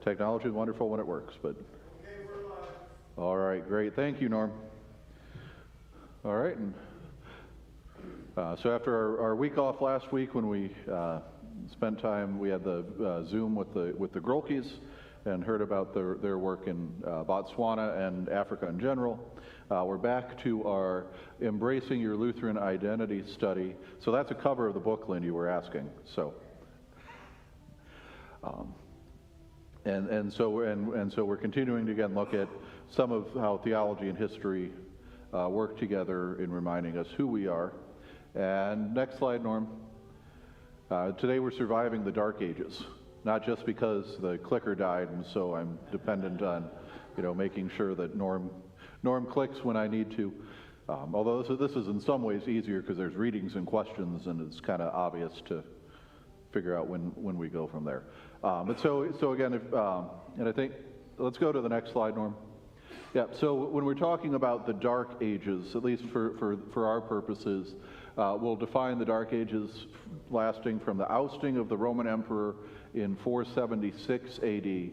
Technology is wonderful when it works, but... Okay, we're live. All right, great. Thank you, Norm. All right, and so after our week off last week when we spent time, we had the Zoom with the Grolkes and heard about their work in Botswana and Africa in general. We're back to our Embracing Your Lutheran Identity study. So that's a cover of the book, Lynn, you were asking. So... And so we're continuing to again look at some of how theology and history work together in reminding us who we are. And next slide, Norm. Today we're surviving the Dark Ages, not just because the clicker died, and so I'm dependent on, making sure that Norm clicks when I need to. Although this is in some ways easier because there's readings and questions, and it's kind of obvious to figure out when we go from there. But so again, and I think, let's go to the next slide, Norm. Yeah, so when we're talking about the Dark Ages, at least for our purposes, we'll define the Dark Ages lasting from the ousting of the Roman Emperor in 476 AD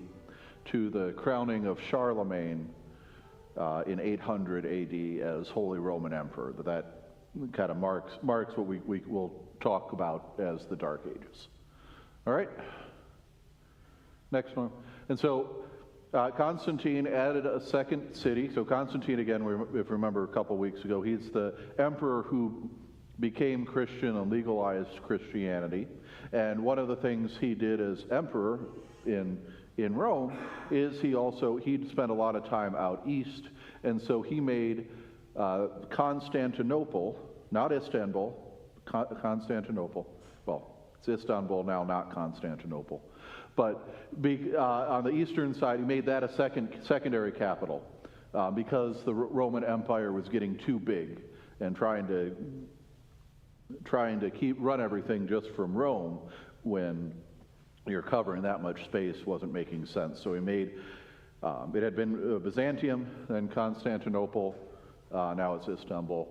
to the crowning of Charlemagne in 800 AD as Holy Roman Emperor. That kind of marks what we will talk about as the Dark Ages. All right? Next one. And so Constantine added a second city. So Constantine, again, if you remember a couple weeks ago, he's the emperor who became Christian and legalized Christianity. And one of the things he did as emperor in Rome is he'd spent a lot of time out east. And so he made Constantinople, not Istanbul, Constantinople. Well, it's Istanbul now, not Constantinople. But on the eastern side, he made that a secondary capital because the Roman Empire was getting too big and trying to run everything just from Rome when you're covering that much space wasn't making sense. So he made it had been Byzantium, then Constantinople, now it's Istanbul.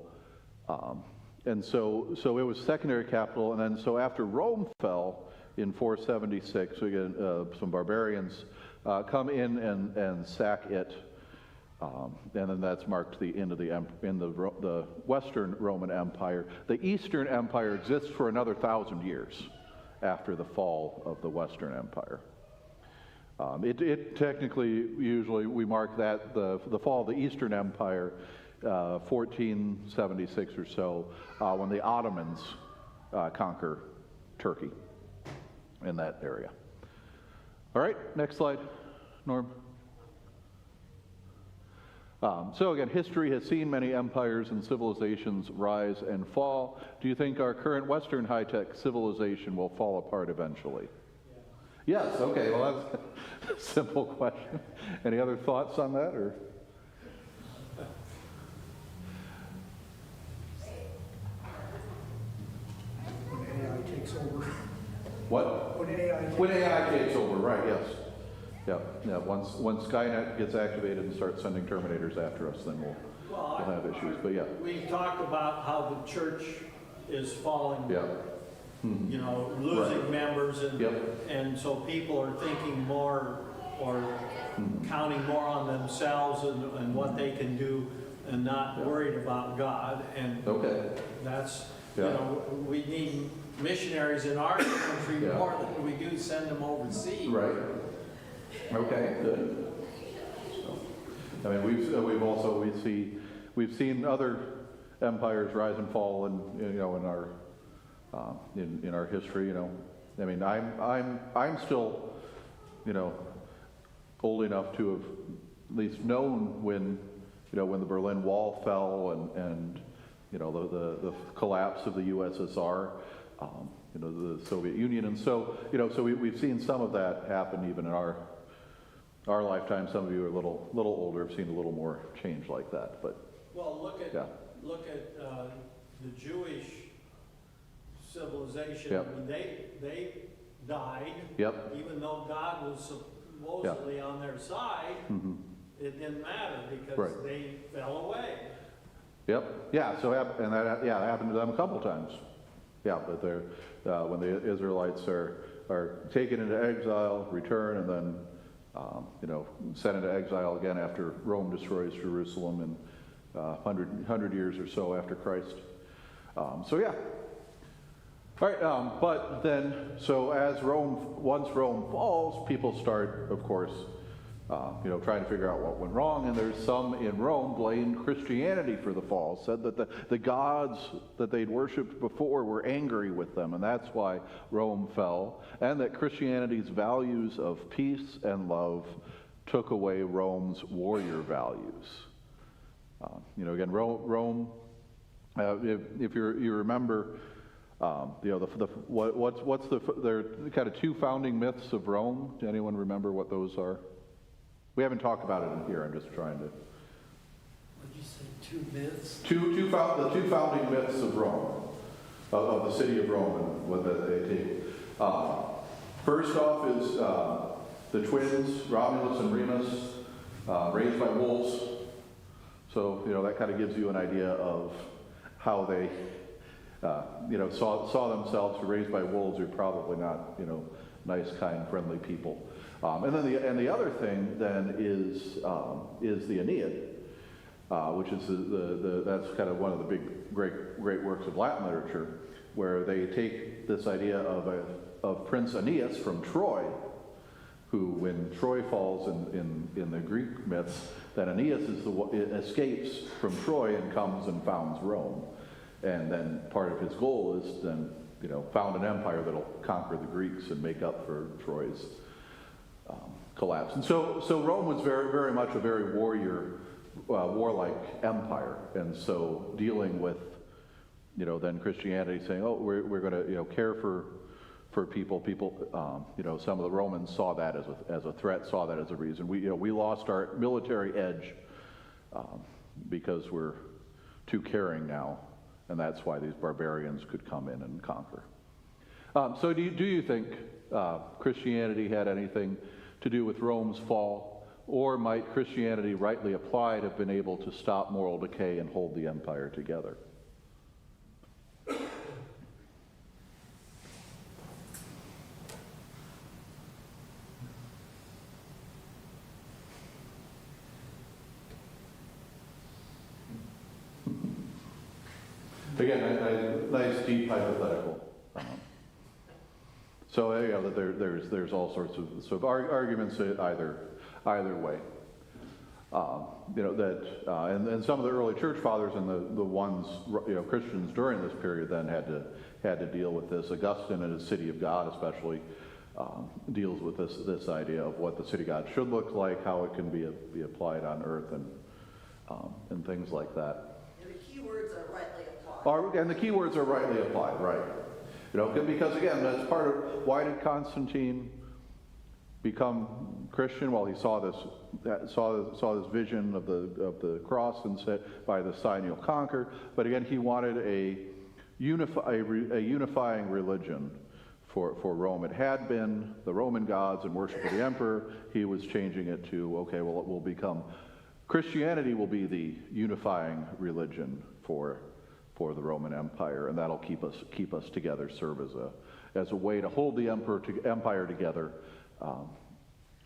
And so it was secondary capital, and then so after Rome fell in 476, we get some barbarians come in and sack it, and then that's marked the end of the Western Roman Empire. The Eastern Empire exists for another 1,000 years after the fall of the Western Empire. It technically, usually we mark that the fall of the Eastern Empire 1476 or so, when the Ottomans conquer Turkey in that area. All right, next slide, Norm. So again, history has seen many empires and civilizations rise and fall. Do you think our current Western high-tech civilization will fall apart eventually? Yes, okay, well that's a simple question. Any other thoughts on that, or? Over. What? When AI takes over, right, yes. Yeah. Once Skynet gets activated and starts sending Terminators after us, then we'll have issues, but yeah. We talked about how the church is falling, Yeah. Mm-hmm. Losing Right. members, Yep. and so people are thinking more or counting more on themselves and what they can do and not worried about God. And Okay. that's, Yeah. we need missionaries in our country Yeah. more than we do send them overseas. Right. Okay, good. So, I mean, we've seen other empires rise and fall in our history. I mean, I'm still old enough to have at least known when the Berlin Wall fell and the collapse of the USSR. The Soviet Union, and so we've seen some of that happen even in our lifetime. Some of you are a little older, have seen a little more change like that. But well, look at the Jewish civilization. Yep. I mean, they died. Yep. Even though God was supposedly on their side, it didn't matter because Right. they fell away. Yep. Yeah. So that happened to them a couple times. Yeah, but they're when the Israelites are taken into exile, return, and then sent into exile again after Rome destroys Jerusalem in 100 years or so after Christ. So yeah. All right, but then, so once Rome falls, people start, of course, trying to figure out what went wrong, and there's some in Rome blamed Christianity for the fall, said that the gods that they'd worshipped before were angry with them, and that's why Rome fell, and that Christianity's values of peace and love took away Rome's warrior values. Again, Rome, if you remember, there are kind of two founding myths of Rome. Does anyone remember what those are? We haven't talked about it in here. I'm just trying to. What did you say, two myths? The two founding myths of Rome, of the city of Rome, and what they take. First off is the twins, Romulus and Remus, raised by wolves. So that kind of gives you an idea of how they, saw themselves raised by wolves. Are probably not, nice, kind, friendly people. And then the other thing then is the Aeneid, which is that's kind of one of the big great works of Latin literature, where they take this idea of Prince Aeneas from Troy, who, when Troy falls in the Greek myths, that Aeneas escapes from Troy and comes and founds Rome, and then part of his goal is then found an empire that'll conquer the Greeks and make up for Troy's collapse. And so Rome was very, very much a very warlike empire, and so dealing with, then Christianity saying, oh, we're going to, care for people. Some of the Romans saw that as a threat, saw that as a reason. We lost our military edge because we're too caring now, and that's why these barbarians could come in and conquer. So do you think Christianity had anything to do with Rome's fall, or might Christianity, rightly applied, have been able to stop moral decay and hold the empire together? Again, a nice deep hypothetical. So there's all sorts of arguments either way. And some of the early church fathers and the ones Christians during this period then had to deal with this. Augustine in his City of God especially deals with this idea of what the city of God should look like, how it can be applied on earth, and things like that. And the key words are rightly applied. And the key words are rightly applied, right? Because again, that's part of why did Constantine become Christian? Well, he saw this vision of the cross and said, by the sign you'll conquer. But again, he wanted a unifying religion for Rome. It had been the Roman gods and worship of the emperor. He was changing it to, okay, well, it will become Christianity will be the unifying religion for the Roman Empire, and that'll keep us together, serve as a way to hold the empire together.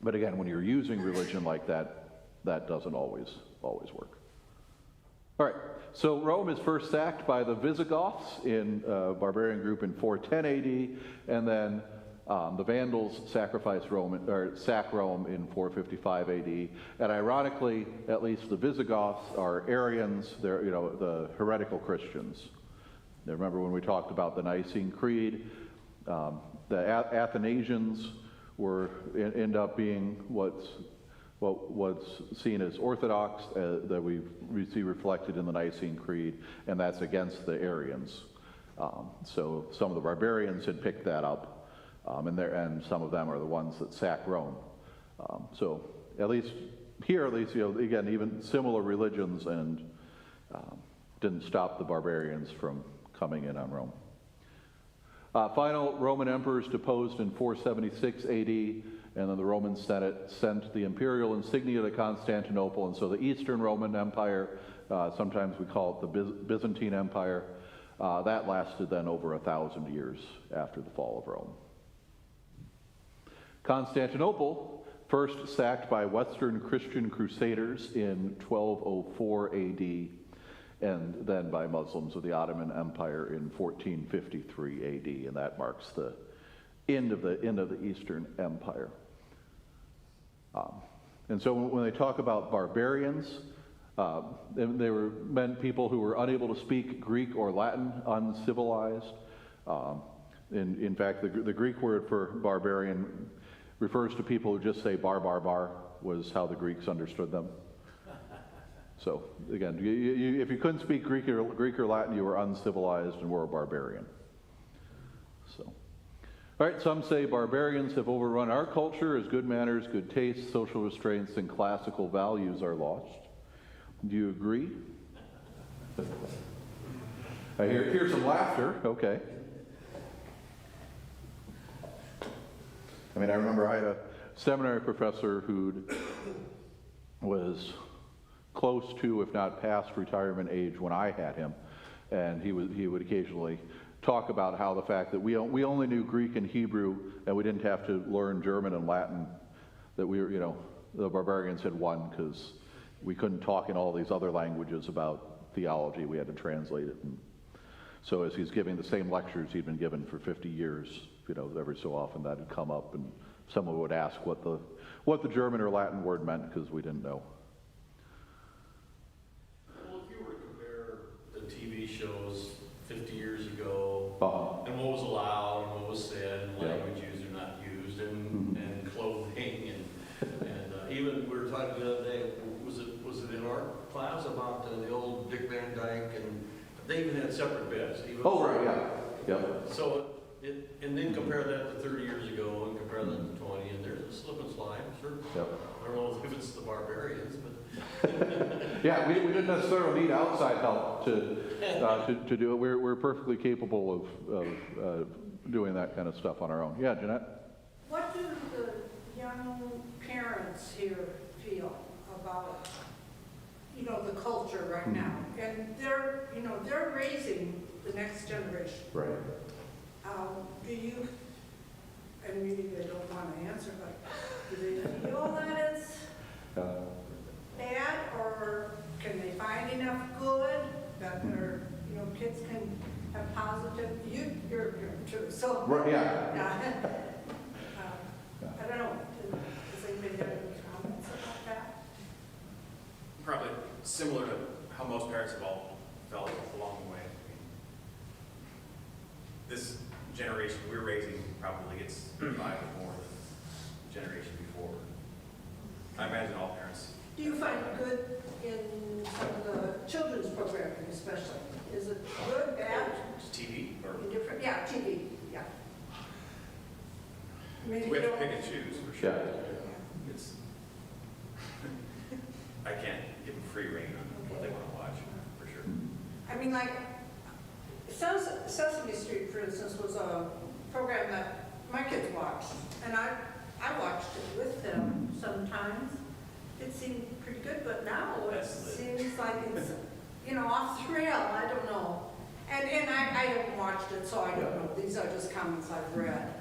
But again, when you're using religion like that, that doesn't always work. All right, so Rome is first sacked by the Visigoths in a barbarian group in 410 AD, and then the Vandals sack Rome in 455 AD. And ironically, at least the Visigoths are Arians, they're the heretical Christians. Now, remember when we talked about the Nicene Creed, the Athanasians end up being what's seen as Orthodox, that we see reflected in the Nicene Creed, and that's against the Arians. So some of the barbarians had picked that up. And some of them are the ones that sack Rome. So at least, again, even similar religions and didn't stop the barbarians from coming in on Rome. Final Roman emperors deposed in 476 AD, and then the Roman Senate sent the imperial insignia to Constantinople, and so the Eastern Roman Empire, sometimes we call it the Byzantine Empire, that lasted then over 1,000 years after the fall of Rome. Constantinople first sacked by Western Christian Crusaders in 1204 AD, and then by Muslims of the Ottoman Empire in 1453 AD, and that marks the end of the Eastern Empire. And so when they talk about barbarians, they were people who were unable to speak Greek or Latin, uncivilized. In fact, the Greek word for barbarian refers to people who just say bar, bar, bar, was how the Greeks understood them. So again, if you couldn't speak Greek or Latin, you were uncivilized and were a barbarian. So, all right, some say barbarians have overrun our culture as good manners, good taste, social restraints, and classical values are lost. Do you agree? I hear some laughter. Okay. I mean, I remember I had a seminary professor who was close to, if not past retirement age when I had him, and he would occasionally talk about how the fact that we only knew Greek and Hebrew and we didn't have to learn German and Latin, that we were, the barbarians had won because we couldn't talk in all these other languages about theology. We had to translate it. And so as he's giving the same lectures he'd been given for 50 years, every so often that would come up and someone would ask what the German or Latin word meant because we didn't know. Well, if you were to compare the TV shows 50 years ago, and what was allowed and what was said, and language used or not used, and clothing, and even we were talking the other day, was it in our class about the old Dick Van Dyke, and they even had separate beds. Yeah. So, and then compare that to 30 years ago, and compare that to 20, and there's a slip and slide, sure. Yep. I don't know if it's the barbarians, but... Yeah, we didn't necessarily need outside help to do it. We're perfectly capable of doing that kind of stuff on our own. Yeah, Jeanette? What do the young parents here feel about, the culture right now? And they're raising the next generation. Right. Do you, and maybe they don't want to answer, but do they feel that it's bad, or can they find enough good that their kids can have positive? You're too. So Right, yeah. I don't know. Does anybody have any comments about that? Probably similar to how most parents have all felt along the way. This generation we're raising probably gets 5 or more than the generation before. I imagine all parents. Do you find good in some of the children's programming especially? Is it good, bad? TV or Indifferent? Yeah, TV, yeah. Maybe we have you to don't- pick and choose for sure. Yeah. It's I can't give them free rein on what they want to watch for sure. I mean, like, Sesame Street, for instance, was a program that my kids watched, and I watched it with them sometimes. It seemed pretty good, but now it seems like it's, off the rail. I don't know. And I haven't watched it, so I don't know. These are just comments I've read.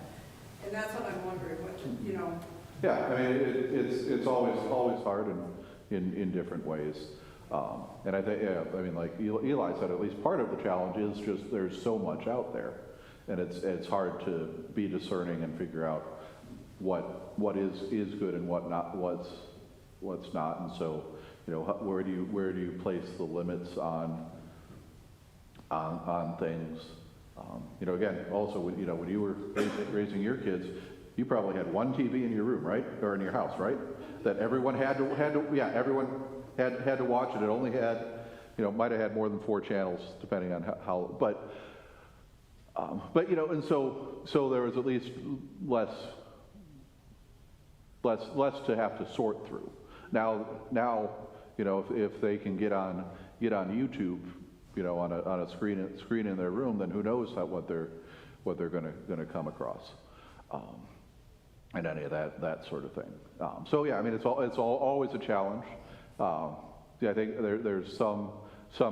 And that's what I'm wondering, Yeah, I mean, it's always hard in different ways. And I think, like Eli said, at least part of the challenge is just there's so much out there, and it's hard to be discerning and figure out what is good and what's not. And so, where do you place the limits on things? Again, also when you were raising your kids, you probably had one TV in your room, right, or in your house, right? That everyone had to everyone had to watch it. It only had, might have had more than 4 channels, depending on how. But and so there was at least less to have to sort through. Now, if they can get on YouTube, on a screen in their room, then who knows what they're going to come across, and any of that sort of thing. So yeah, I mean, it's always a challenge. I think there's some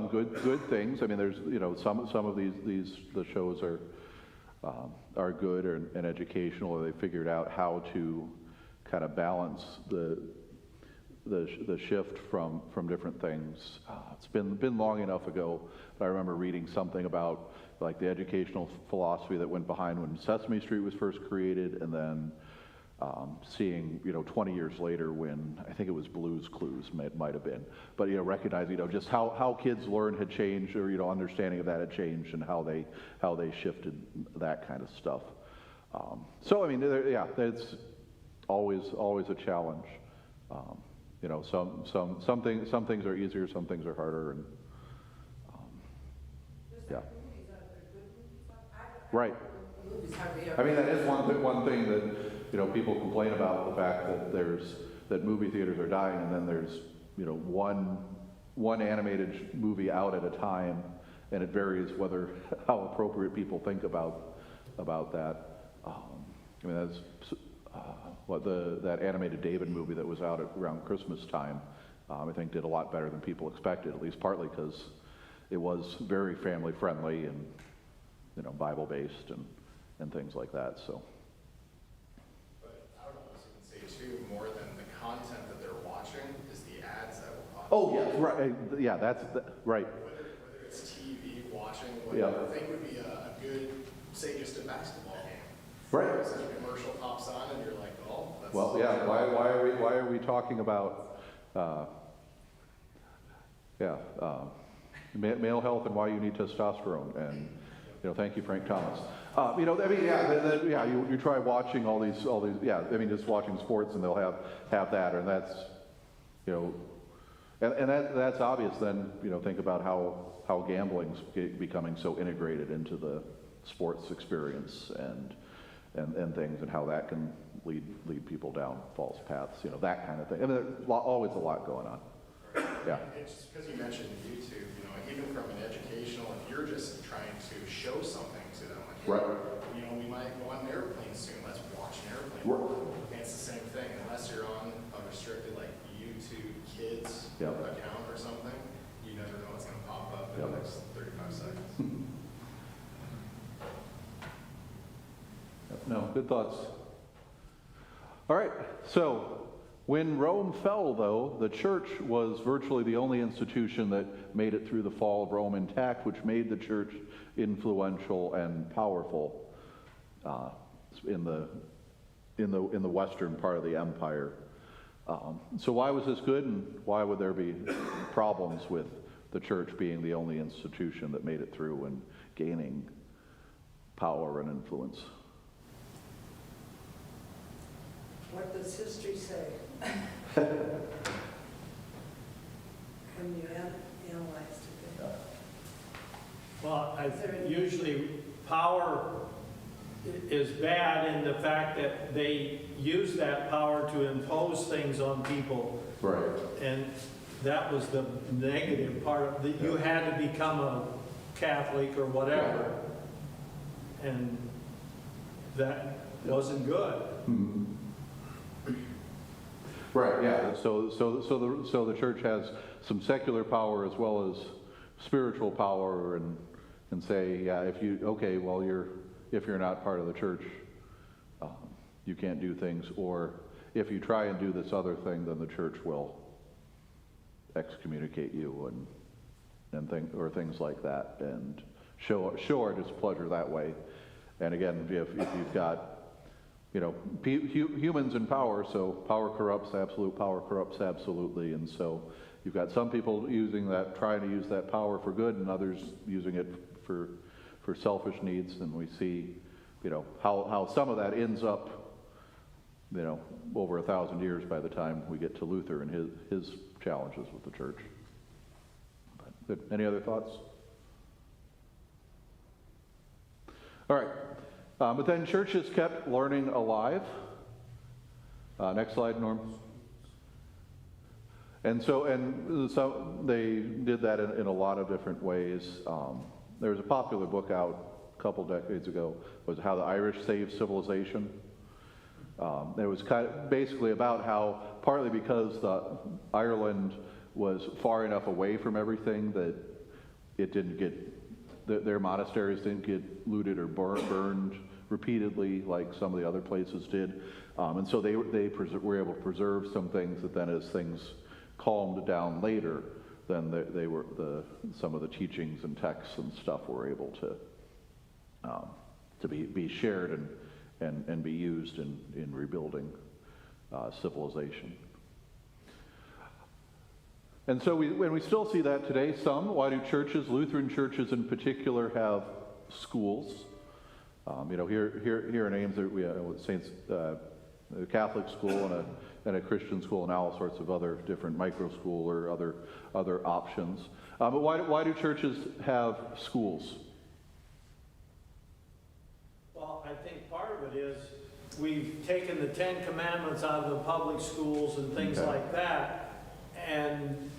good things. I mean, there's some of the shows are good and educational, or they figured out how to kind of balance the shift from different things. It's been long enough ago, but I remember reading something about like the educational philosophy that went behind when Sesame Street was first created, and then seeing 20 years later when I think it was Blue's Clues might have been, but recognizing just how kids learn had changed, or understanding of that had changed, and how they shifted that kind of stuff. So I mean, it's always a challenge. Some things are easier, some things are harder, and yeah. Right. I mean, that is one thing that people complain about, the fact that movie theaters are dying, and then there's one animated movie out at a time, and it varies how appropriate people think about that. I mean, that's that animated David movie that was out around Christmas time. I think did a lot better than people expected, at least partly because it was very family friendly and Bible based and things like that. So. But I would almost even say too, more than the content that they're watching is the ads that will pop. Oh yeah, right. Yeah, that's right. Whether it's TV watching, Yeah. I think would be a good, say, just a basketball game. Right. So a commercial pops on and you're like, oh, that's. Well, yeah. Why are we talking about male health and why you need testosterone? And thank you, Frank Thomas. I mean, you try watching all these. Yeah, I mean, just watching sports, and they'll have that, and that's and that's obvious. Then think about how gambling's becoming so integrated into the sports experience and things, and how that can lead people down false paths, that kind of thing. I mean, there's always a lot going on. Yeah. It's just because you mentioned YouTube, even from an educational, if you're just trying to show something to them, like, hey, Right. We might go on an airplane soon, let's watch an airplane. Right. And it's the same thing, unless you're on a restricted like YouTube Kids Yep. account or something, you never know what's going to pop up in Yep. the next 35 seconds. No, good thoughts. All right, so when Rome fell, though, the church was virtually the only institution that made it through the fall of Rome intact, which made the church influential and powerful in the western part of the empire. So why was this good, and why would there be problems with the church being the only institution that made it through and gaining power and influence? What does history say? When you analyzed it. Well, usually power is bad in the fact that they use that power to impose things on people. Right. And that was the negative part of it. You had to become a Catholic or whatever. And that wasn't good. Mm-hmm. Right. Yeah. So the church has some secular power as well as spiritual power, and say, yeah, if you're not part of the church, you can't do things, or if you try and do this other thing, then the church will excommunicate you and things like that, and show our displeasure that way. And again, if you've got humans in power, so power corrupts, absolute power corrupts absolutely, and so you've got some people trying to use that power for good, and others using it for selfish needs, and we see, how some of that ends up, over 1,000 years by the time we get to Luther and his challenges with the church. But, any other thoughts? All right. But then churches kept learning alive. Next slide, Norm. And so they did that in a lot of different ways. There was a popular book out a couple decades ago, was How the Irish Saved Civilization. It was basically about how, partly because Ireland was far enough away from everything that it didn't get, their monasteries didn't get looted or burned repeatedly like some of the other places did. And so they were able to preserve some things that then, as things calmed down later, then some of the teachings and texts and stuff were able to be shared and be used in rebuilding civilization. And so we still see that today. Why do churches, Lutheran churches in particular, have schools? Here in Ames, we have Saints, a Catholic school and a Christian school, and all sorts of other different micro school or other options. But why do churches have schools? Well, I think part of it is we've taken the 10 Commandments out of the public schools and things like that, and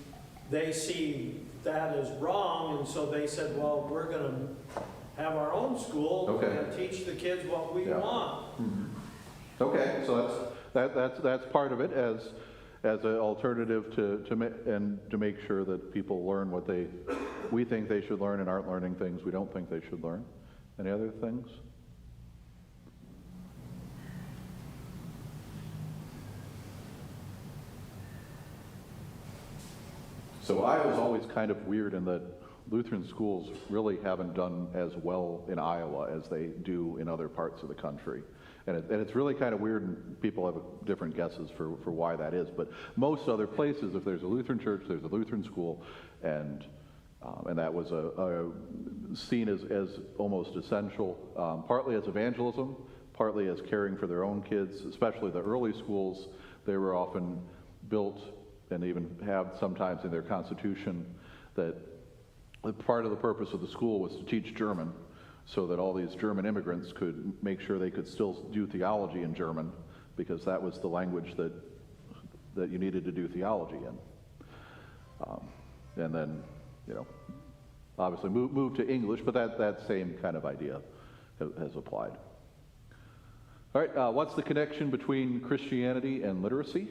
they see that as wrong, and so they said, well, we're going to have our own school and teach the kids what we want. Mm-hmm. Okay, so that's part of it as an alternative to make sure that people learn what we think they should learn and aren't learning things we don't think they should learn. Any other things? So Iowa's always kind of weird in that Lutheran schools really haven't done as well in Iowa as they do in other parts of the country. And it's really kind of weird, and people have different guesses for why that is. But most other places, if there's a Lutheran church, there's a Lutheran school, and that was seen as almost essential, partly as evangelism, partly as caring for their own kids, especially the early schools. They were often built, and even have sometimes in their constitution, that part of the purpose of the school was to teach German, so that all these German immigrants could make sure they could still do theology in German, because that was the language that you needed to do theology in. And then, obviously move to English, but that same kind of idea has applied. All right, what's the connection between Christianity and literacy?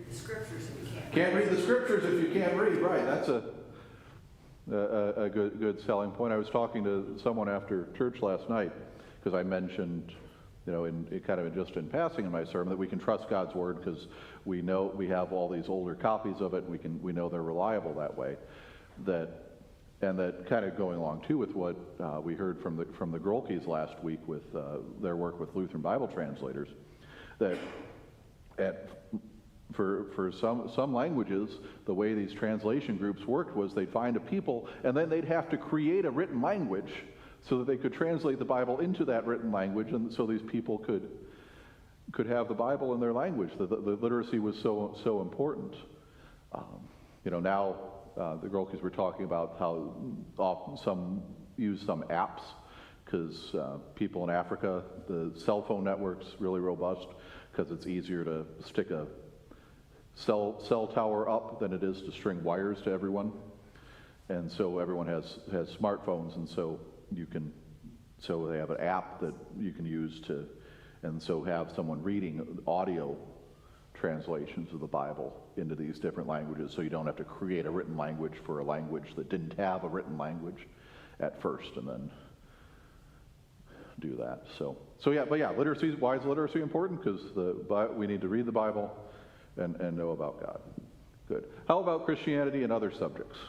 The scriptures if you can't. Can't read the scriptures if you can't read, right? That's a good selling point. I was talking to someone after church last night, because I mentioned, just in passing in my sermon, that we can trust God's word because we know we have all these older copies of it, and we know they're reliable that way. And that kind of going along too with what we heard from the Grolkes last week with their work with Lutheran Bible translators, that for some languages, the way these translation groups worked was they'd find a people, and then they'd have to create a written language so that they could translate the Bible into that written language, and so these people could have the Bible in their language. The literacy was so important. Now the Grolkes were talking about how often some use some apps, because people in Africa, the cell phone network's really robust, because it's easier to stick a cell tower up than it is to string wires to everyone, and so everyone has smartphones, and so they have an app that you can use and so have someone reading audio translations of the Bible into these different languages, so you don't have to create a written language for a language that didn't have a written language at first, and then do that. Literacy. Why is literacy important? Because we need to read the Bible and know about God. Good. How about Christianity and other subjects?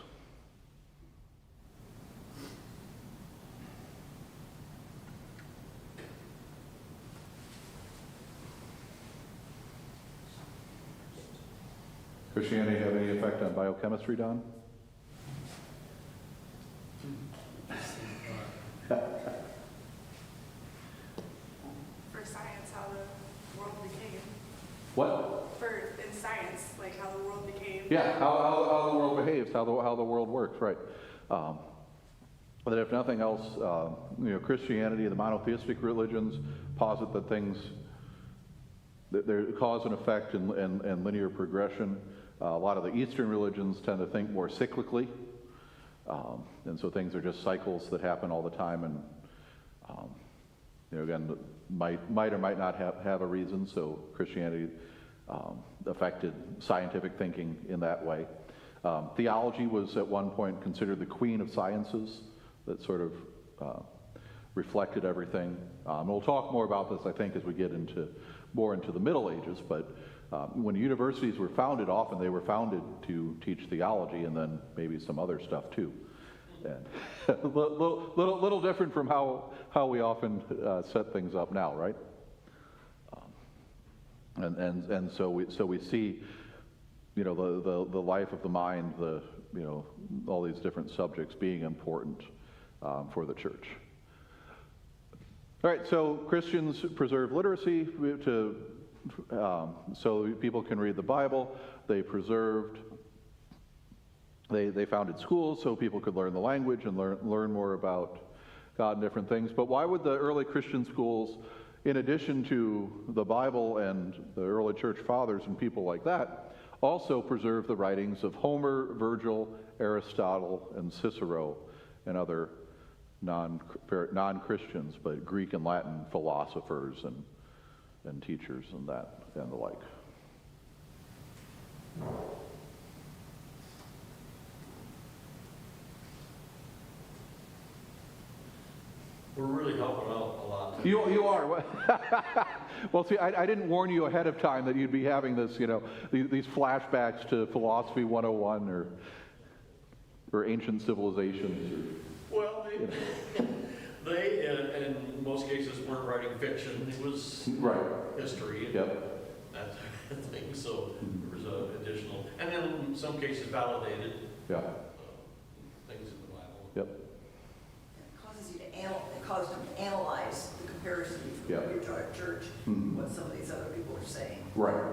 Christianity have any effect on biochemistry, Don? For science, how the world became. What? In science, like how the world became. Yeah, how the world behaves, how the world works, right. But if nothing else, Christianity, the monotheistic religions posit that there cause and effect and linear progression. A lot of the Eastern religions tend to think more cyclically, and so things are just cycles that happen all the time, and again, might or might not have a reason. So Christianity affected scientific thinking in that way. Theology was at one point considered the queen of sciences. That sort of reflected everything. We'll talk more about this, I think, as we get more into the Middle Ages, but when universities were founded, often they were founded to teach theology and then maybe some other stuff too. And a little different from how we often set things up now, right? And so we see, you know, the life of the mind, you know, all these different subjects being important for the church. All right, so Christians preserve literacy so people can read the Bible. They founded schools so people could learn the language and learn more about God and different things. But why would the early Christian schools, in addition to the Bible and the early church fathers and people like that, also preserve the writings of Homer, Virgil, Aristotle, and Cicero, and other non-Christians, but Greek and Latin philosophers and teachers and the like? We're really helping out a lot. You are. Well, see, I didn't warn you ahead of time that you'd be having this, you know, these flashbacks to Philosophy 101 or ancient civilizations. Well, they in most cases weren't writing fiction. It was history and that type of thing. So there was additional, and then in some cases validated things in the Bible. Yep. It causes them to analyze the comparison between your church and what some of these other people are saying. Right.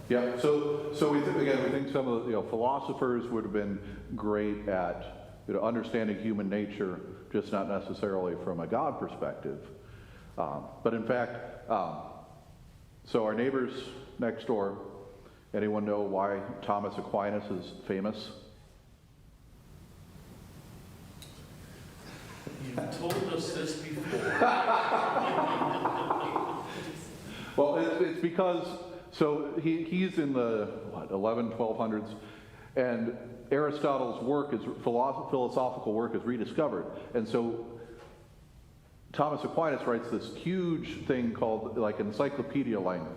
Yeah. So we think some of the philosophers would have been great at understanding human nature, just not necessarily from a God perspective. But in fact, so our neighbors next door, anyone know why Thomas Aquinas is famous? You've told us this before. Well, it's because, so he's in the, 1200s, and Aristotle's work, philosophical work, is rediscovered. And so Thomas Aquinas writes this huge thing called, like encyclopedia length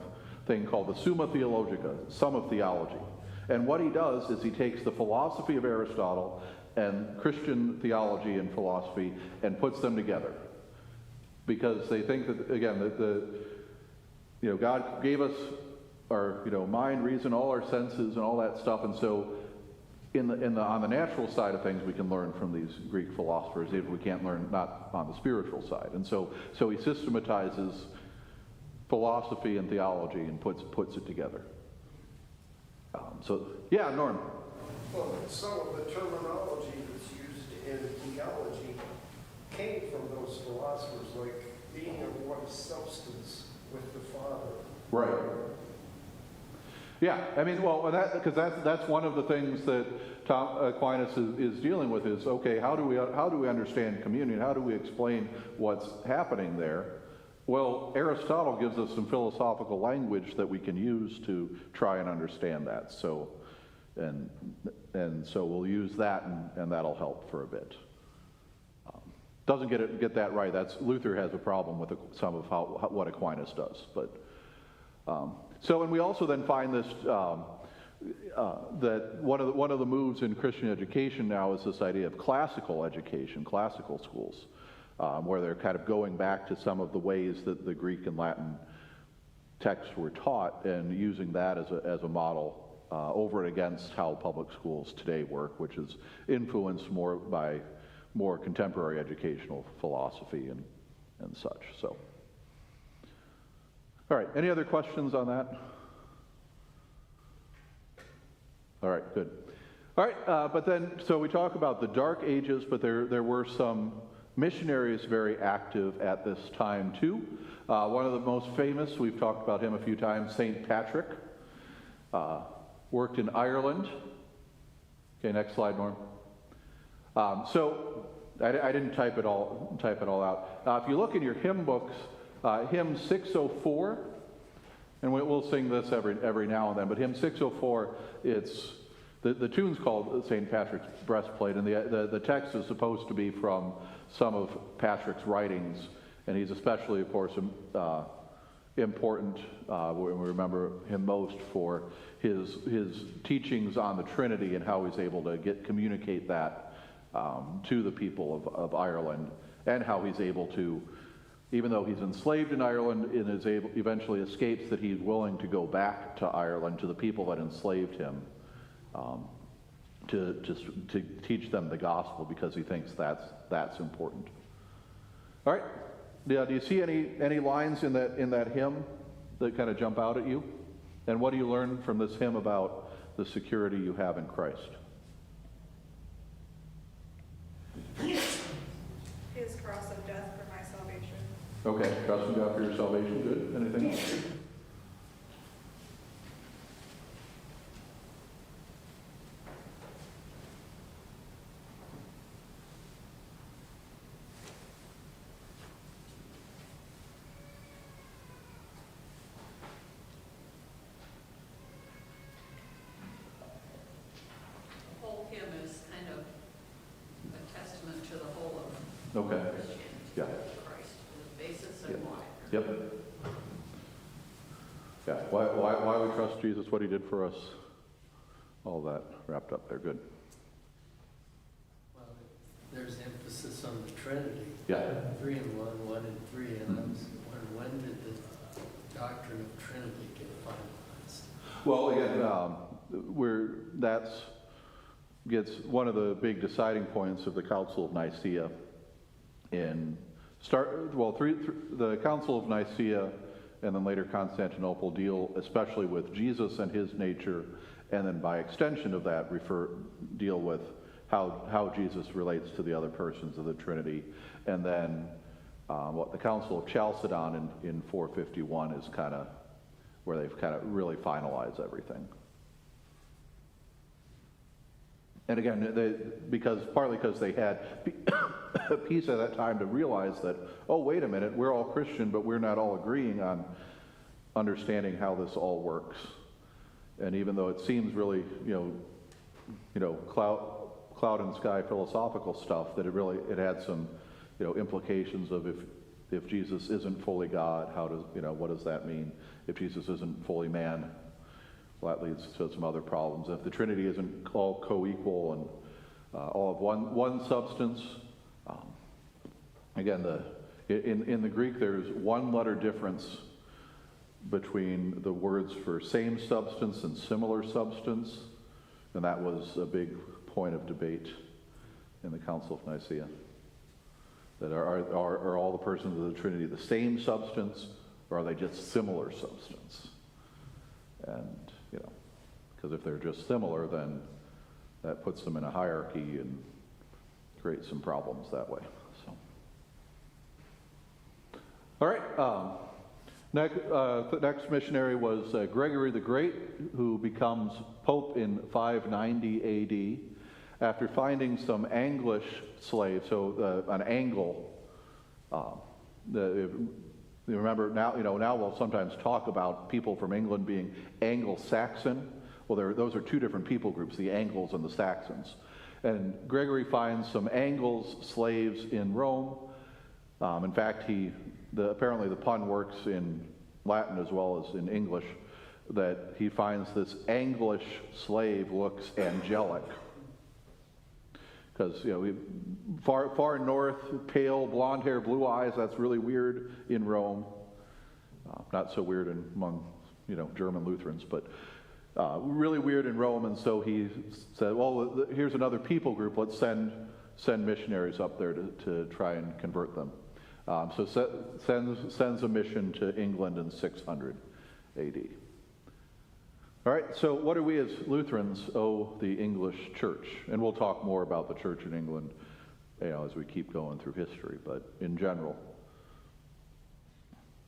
thing called the Summa Theologica, Sum of Theology. And what he does is he takes the philosophy of Aristotle and Christian theology and philosophy and puts them together. Because they think that, again, that God gave us our mind, reason, all our senses and all that stuff, and so on the natural side of things we can learn from these Greek philosophers if we can't learn not on the spiritual side. And so he systematizes philosophy and theology and puts it together. Norm. Well, some of the terminology that's used in theology came from those philosophers, like being of one substance with the Father. Right. Yeah, I mean, well, because that's one of the things that Aquinas is dealing with is, okay, how do we understand communion? How do we explain what's happening there? Well, Aristotle gives us some philosophical language that we can use to try and understand that. So, and so we'll use that, and that'll help for a bit. Doesn't get that right. Luther has a problem with some of what Aquinas does, but. And we also then find this that one of the moves in Christian education now is this idea of classical education, classical schools, where they're kind of going back to some of the ways that the Greek and Latin texts were taught and using that as a model over and against how public schools today work, which is influenced more by more contemporary educational philosophy and such. So. All right, any other questions on that? All right, good. All right, but then, so we talk about the Dark Ages, but there were some missionaries very active at this time too. One of the most famous, we've talked about him a few times, St. Patrick, worked in Ireland. Okay, next slide, Norm. So I didn't type it all out. If you look in your hymn books, hymn 604, and we'll sing this every now and then, but hymn 604, the tune's called St. Patrick's Breastplate, and the text is supposed to be from some of Patrick's writings, and he's especially, of course, important. We remember him most for his teachings on the Trinity and how he's able to communicate that to the people of Ireland, and how he's able to, even though he's enslaved in Ireland and eventually escapes, that he's willing to go back to Ireland, to the people that enslaved him, to teach them the gospel, because he thinks that's important. All right. Yeah, do you see any lines in that hymn that kind of jump out at you? And what do you learn from this hymn about the security you have in Christ? His cross of death for my salvation. Okay, trust in God for your salvation. Good. Anything else? The whole hymn is kind of a testament to the whole of Okay. Christianity. Yeah. Christ, the basis and why. Yep. Yeah. Why we trust Jesus, what he did for us, all that wrapped up there. Good. Well, there's emphasis on the Trinity. Yeah. 3 in 1, 1 in 3, and I was wondering, when did the doctrine of Trinity get finalized? Well, again, gets one of the big deciding points of the Council of Nicaea. The Council of Nicaea and then later Constantinople deal especially with Jesus and his nature, and then by extension of that deal with how Jesus relates to the other persons of the Trinity. And then the Council of Chalcedon in 451 is kind of where they've kind of really finalized everything. And again, partly because they had peace at that time to realize that, oh, wait a minute, we're all Christian, but we're not all agreeing on understanding how this all works. And even though it seems really, cloud and sky philosophical stuff, that it had some, implications of if Jesus isn't fully God, what does that mean? If Jesus isn't fully man, well, that leads to some other problems. If the Trinity isn't all co-equal and all of one substance, again, in the Greek there's one letter difference between the words for same substance and similar substance, and that was a big point of debate in the Council of Nicaea. That are all the persons of the Trinity the same substance, or are they just similar substance? And because if they're just similar, then that puts them in a hierarchy and creates some problems that way. So, all right. The next missionary was Gregory the Great, who becomes Pope in 590 AD after finding some Anglish slaves. So an Angle. You remember now we'll sometimes talk about people from England being Anglo-Saxon. Well, those are two different people groups, the Angles and the Saxons. And Gregory finds some Angles slaves in Rome. In fact, apparently the pun works in Latin as well as in English, that he finds this Anglish slave looks angelic. Because, far north, pale, blonde hair, blue eyes, that's really weird in Rome. Not so weird among, German Lutherans, but really weird in Rome. And so he said, well, here's another people group. Let's send missionaries up there to try and convert them. So sends a mission to England in 600 AD. All right, so what do we as Lutherans owe the English church? And we'll talk more about the church in England, as we keep going through history. But in general,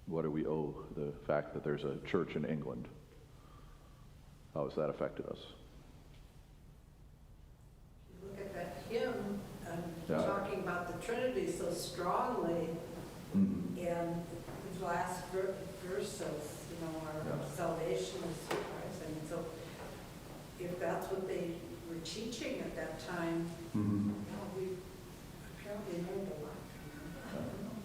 what do we owe the fact that there's a church in England? How has that affected us? Look at that hymn, talking about the Trinity so strongly, Mm-hmm. and the last verse says, our salvation is through Christ. I mean, so if that's what they were teaching at that time, Mhm. we apparently learned a lot from them.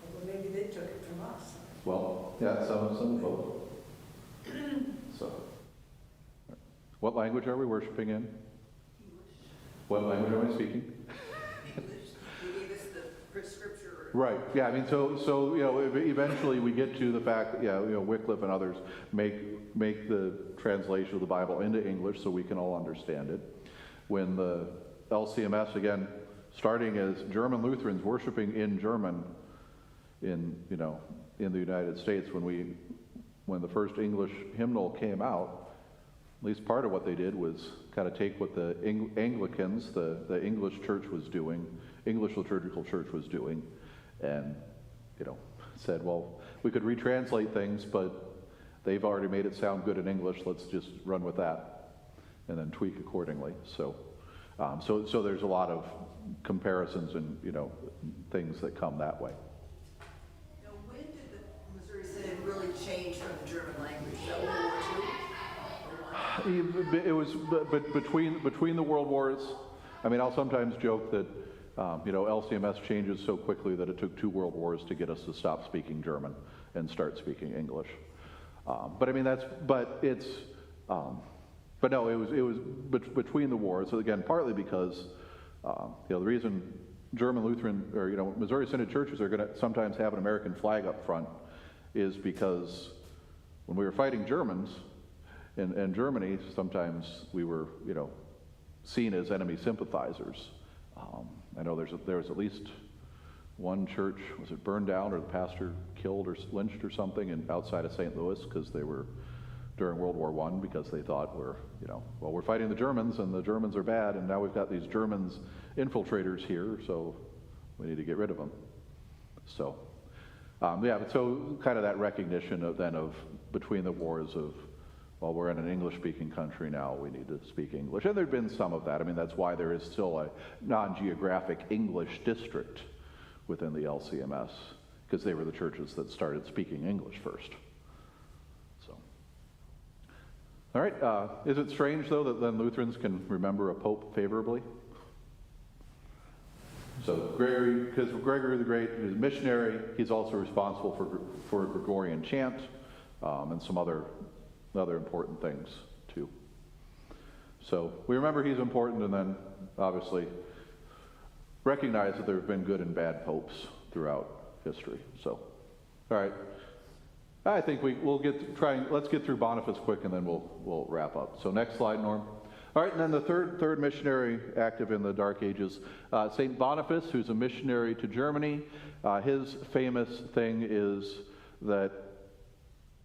Although maybe they took it from us. Well, yeah, some both. So, what language are we worshiping in? What language am I speaking? English, you gave us the scripture. Right. Yeah. I mean, so you know, eventually we get to the fact that, yeah, you know, Wycliffe and others make the translation of the Bible into English so we can all understand it. When the LCMS, again, starting as German Lutherans worshiping in German in the United States, when the first English hymnal came out, at least part of what they did was kind of take what the Anglicans, the English church was doing, English liturgical church was doing, and, you know, said, well, we could retranslate things, but they've already made it sound good in English, let's just run with that, and then tweak accordingly. So there's a lot of comparisons and, you know, things that come that way. Now, when did the Missouri Synod really change from the German language? Is that World War II? It was between the world wars. I mean, I'll sometimes joke that LCMS changes so quickly that it took 2 world wars to get us to stop speaking German and start speaking English. But I mean, but no, it was between the wars. So again, partly because the reason German Lutheran or Missouri Synod churches are going to sometimes have an American flag up front is because when we were fighting Germans in Germany, sometimes we were seen as enemy sympathizers. I know there was at least one church, was it burned down or the pastor killed or lynched or something outside of St. Louis because they were during World War I, because they thought we're fighting the Germans and the Germans are bad, and now we've got these Germans infiltrators here, so we need to get rid of them. So so kind of that recognition of between the wars of, well, we're in an English-speaking country now, we need to speak English. And there'd been some of that. I mean, that's why there is still a non-geographic English district within the LCMS, because they were the churches that started speaking English first. So, all right. Is it strange, though, that then Lutherans can remember a pope favorably? So because Gregory the Great is a missionary, he's also responsible for Gregorian chant and some other important things too. So we remember he's important, and then obviously recognize that there have been good and bad popes throughout history. So, all right, I think let's get through Boniface quick, and then we'll wrap up. So next slide, Norm. All right, and then the third missionary active in the Dark Ages, St. Boniface, who's a missionary to Germany. His famous thing is that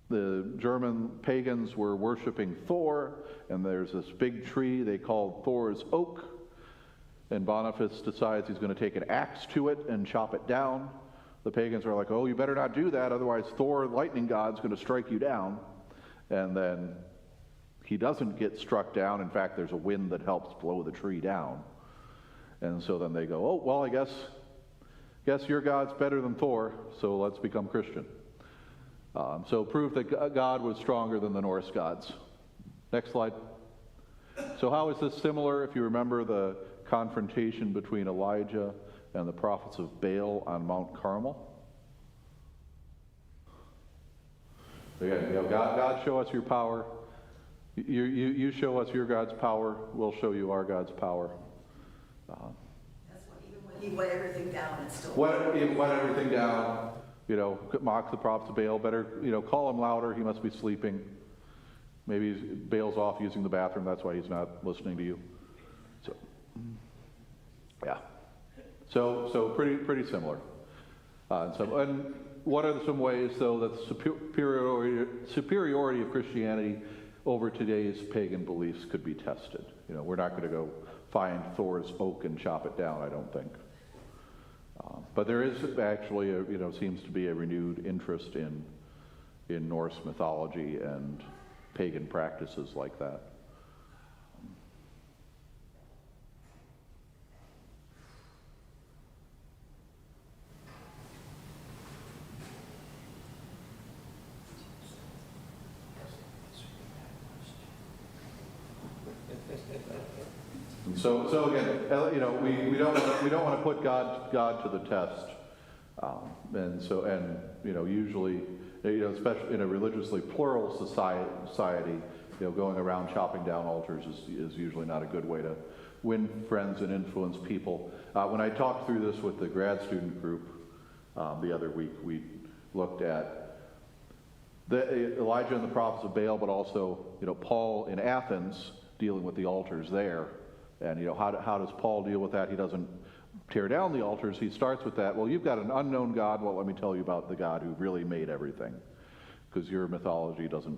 the German pagans were worshiping Thor, and there's this big tree they called Thor's Oak, and Boniface decides he's going to take an axe to it and chop it down. The pagans are like, oh, you better not do that, otherwise Thor, lightning god's going to strike you down. And then he doesn't get struck down. In fact, there's a wind that helps blow the tree down. And so then they go, oh, well, I guess your God's better than Thor, so let's become Christian. So proof that God was stronger than the Norse gods. Next slide. So how is this similar? If you remember the confrontation between Elijah and the prophets of Baal on Mount Carmel. Again, God, show us your power. You show us your God's power. We'll show you our God's power. That's what, even when he wet everything down, it's still. Wet everything down. Mock the prophets of Baal. Better, call him louder. He must be sleeping. Maybe Baal's off using the bathroom. That's why he's not listening to you. So, yeah. So pretty similar. And what are some ways, though, that the superiority of Christianity over today's pagan beliefs could be tested? We're not going to go find Thor's oak and chop it down, I don't think. But there is actually, seems to be a renewed interest in Norse mythology and pagan practices like that. And so again, you know, we don't want to put God to the test, and you know, usually, you know, especially in a religiously plural society, you know, going around chopping down altars is usually not a good way to win friends and influence people. When I talked through this with the grad student group the other week, we looked at Elijah and the prophets of Baal, but also, you know, Paul in Athens dealing with the altars there. And, you know, how does Paul deal with that? He doesn't tear down the altars. He starts with that. Well, you've got an unknown God. Well, let me tell you about the God who really made everything. Because your mythology doesn't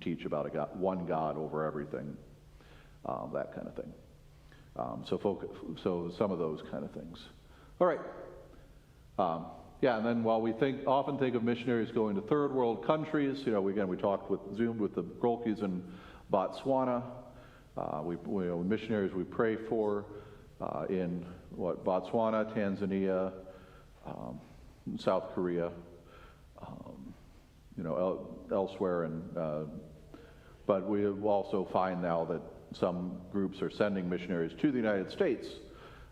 teach about a God, one God over everything, that kind of thing. So some of those kind of things. All right. Yeah, and then while we often think of missionaries going to third world countries, you know, we zoomed with the Grolkis in Botswana. Missionaries we pray for in Botswana, Tanzania, South Korea, you know, elsewhere, but we also find now that some groups are sending missionaries to the United States,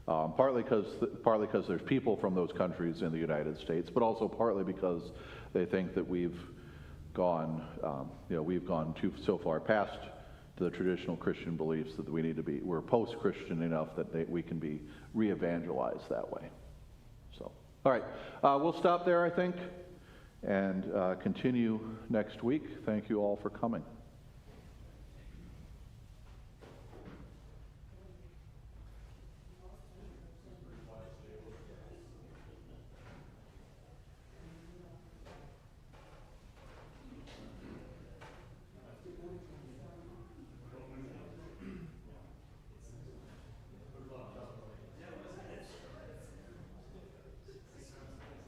partly because there's people from those countries in the United States, but also partly because they think that we've gone so far past the traditional Christian beliefs that we're post-Christian enough that we can be re-evangelized that way. So, all right, we'll stop there, I think, and continue next week. Thank you all for coming.